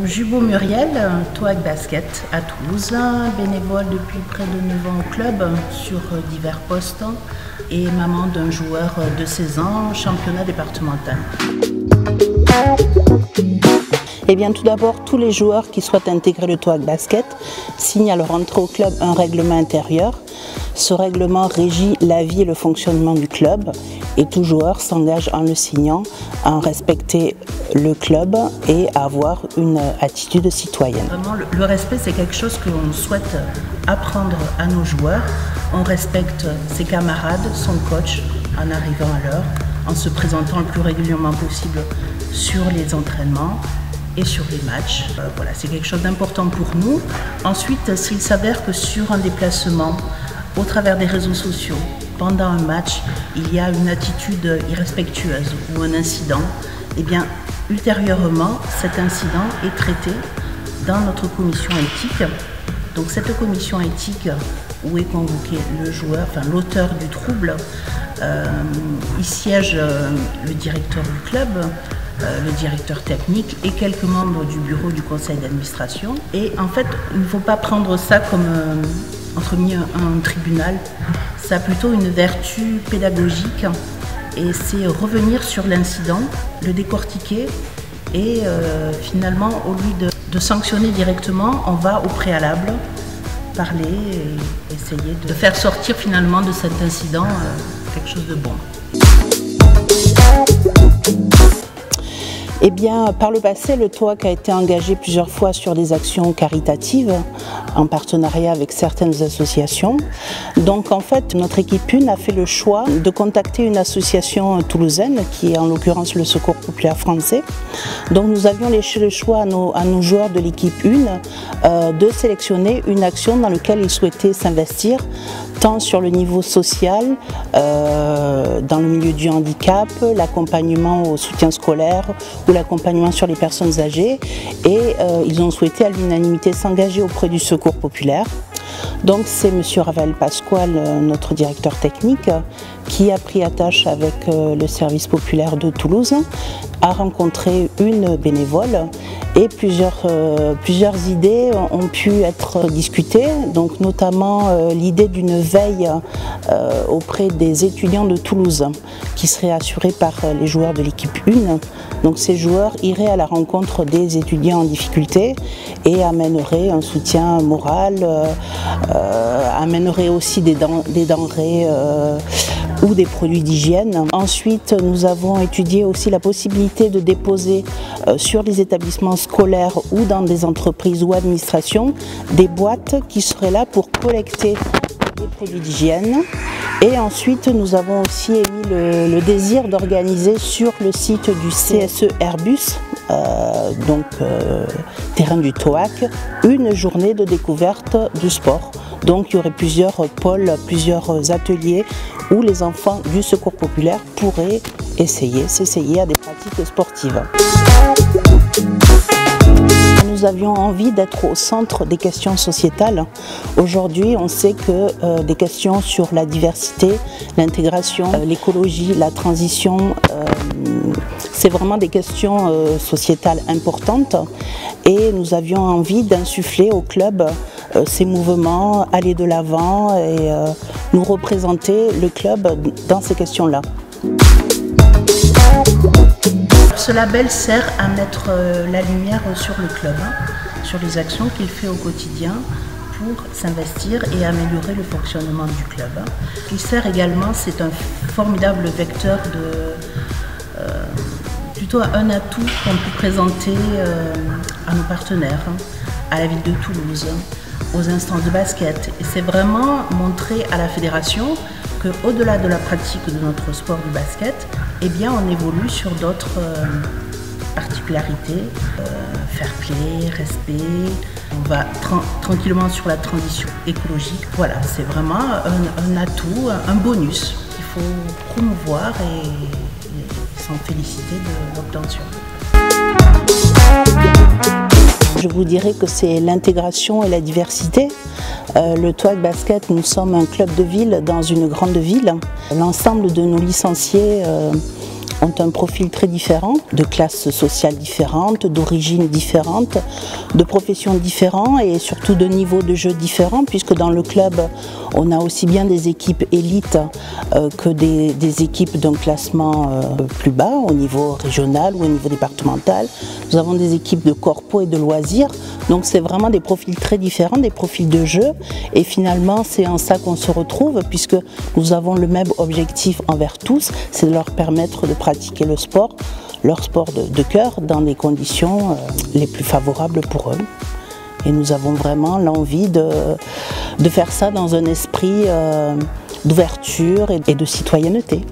Jubo Muriel, TOAC Basket à Toulouse, bénévole depuis près de 9 ans au club sur divers postes et maman d'un joueur de 16 ans, championnat départemental. Eh bien, tout d'abord, tous les joueurs qui souhaitent intégrer le TOAC Basket signent à leur entrée au club un règlement intérieur. Ce règlement régit la vie et le fonctionnement du club et tout joueur s'engage en le signant à respecter le club et à avoir une attitude citoyenne. Vraiment, le respect, c'est quelque chose que l'on souhaite apprendre à nos joueurs. On respecte ses camarades, son coach, en arrivant à l'heure, en se présentant le plus régulièrement possible sur les entraînements et sur les matchs. Voilà, c'est quelque chose d'important pour nous. Ensuite, s'il s'avère que sur un déplacement, au travers des réseaux sociaux, pendant un match, il y a une attitude irrespectueuse ou un incident, eh bien, ultérieurement, cet incident est traité dans notre commission éthique. Donc cette commission éthique où est convoqué le joueur, enfin l'auteur du trouble, il siège le directeur du club, le directeur technique et quelques membres du bureau du conseil d'administration. Et en fait, il ne faut pas prendre ça comme entre guillemets un tribunal, ça a plutôt une vertu pédagogique et c'est revenir sur l'incident, le décortiquer et finalement au lieu de sanctionner directement, on va au préalable parler et essayer de faire sortir finalement de cet incident quelque chose de bon. Eh bien, par le passé, le TOAC a été engagé plusieurs fois sur des actions caritatives en partenariat avec certaines associations. Donc en fait, notre équipe 1 a fait le choix de contacter une association toulousaine qui est en l'occurrence le Secours Populaire Français. Donc nous avions laissé le choix à nos joueurs de l'équipe 1 de sélectionner une action dans laquelle ils souhaitaient s'investir, tant sur le niveau social, dans le milieu du handicap, l'accompagnement au soutien scolaire ou l'accompagnement sur les personnes âgées. Et ils ont souhaité à l'unanimité s'engager auprès du Secours Populaire. Donc c'est M. Ravel Pasquale, notre directeur technique, qui a pris attache avec le service populaire de Toulouse, a rencontré une bénévole et plusieurs idées ont pu être discutées, donc notamment l'idée d'une veille auprès des étudiants de Toulouse qui serait assurée par les joueurs de l'équipe 1. Donc ces joueurs iraient à la rencontre des étudiants en difficulté et amèneraient un soutien moral, amèneraient aussi des denrées ou des produits d'hygiène. Ensuite, nous avons étudié aussi la possibilité de déposer sur les établissements scolaires ou dans des entreprises ou administrations des boîtes qui seraient là pour collecter des produits d'hygiène. Et ensuite, nous avons aussi émis le désir d'organiser sur le site du CSE Airbus, terrain du TOAC, une journée de découverte du sport. Donc il y aurait plusieurs pôles, plusieurs ateliers où les enfants du Secours Populaire pourraient s'essayer à des pratiques sportives. Nous avions envie d'être au centre des questions sociétales. Aujourd'hui, on sait que des questions sur la diversité, l'intégration, l'écologie, la transition, c'est vraiment des questions sociétales importantes et nous avions envie d'insuffler au club ces mouvements, aller de l'avant et nous représenter le club dans ces questions-là. Ce label sert à mettre la lumière sur le club, sur les actions qu'il fait au quotidien pour s'investir et améliorer le fonctionnement du club. Il sert également, c'est un formidable vecteur plutôt un atout qu'on peut présenter à nos partenaires, à la ville de Toulouse, aux instances de basket. Et c'est vraiment montrer à la fédération qu'au-delà de la pratique de notre sport du basket, eh bien, on évolue sur d'autres particularités, fair play, respect. On va tranquillement sur la transition écologique. Voilà, c'est vraiment un atout, un bonus qu'il faut promouvoir et s'en féliciter de l'obtention. Je vous dirais que c'est l'intégration et la diversité. Le TOAC Basket, nous sommes un club de ville dans une grande ville. L'ensemble de nos licenciés ont un profil très différent, de classes sociales différentes, d'origines différentes, de professions différentes et surtout de niveaux de jeu différents, puisque dans le club, on a aussi bien des équipes élites que des équipes d'un classement plus bas, au niveau régional ou au niveau départemental. Nous avons des équipes de corpo et de loisirs, donc c'est vraiment des profils très différents, des profils de jeu, et finalement c'est en ça qu'on se retrouve, puisque nous avons le même objectif envers tous, c'est de leur permettre de pratiquer le sport, leur sport de cœur, dans des conditions les plus favorables pour eux. Et nous avons vraiment l'envie de faire ça dans un esprit d'ouverture et de citoyenneté.